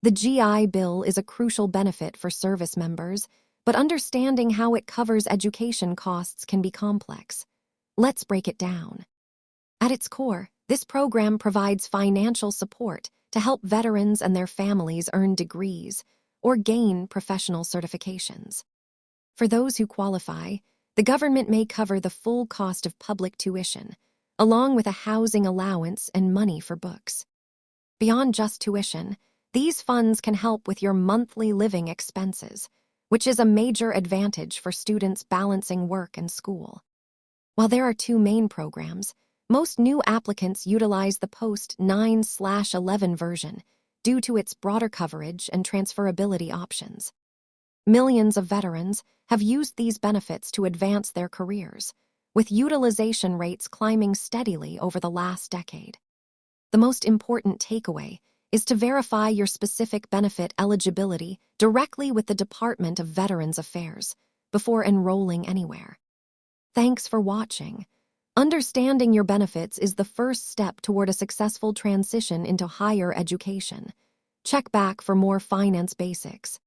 The GI Bill is a crucial benefit for service members, but understanding how it covers education costs can be complex. Let's break it down. At its core, this program provides financial support to help veterans and their families earn degrees or gain professional certifications. For those who qualify, the government may cover the full cost of public tuition, along with a housing allowance and money for books. Beyond just tuition, these funds can help with your monthly living expenses, which is a major advantage for students balancing work and school. While there are two main programs, most new applicants utilize the Post 9/11 version due to its broader coverage and transferability options. Millions of veterans have used these benefits to advance their careers, with utilization rates climbing steadily over the last decade. The most important takeaway is to verify your specific benefit eligibility directly with the Department of Veterans Affairs before enrolling anywhere. Thanks for watching. Understanding your benefits is the first step toward a successful transition into higher education. Check back for more finance basics.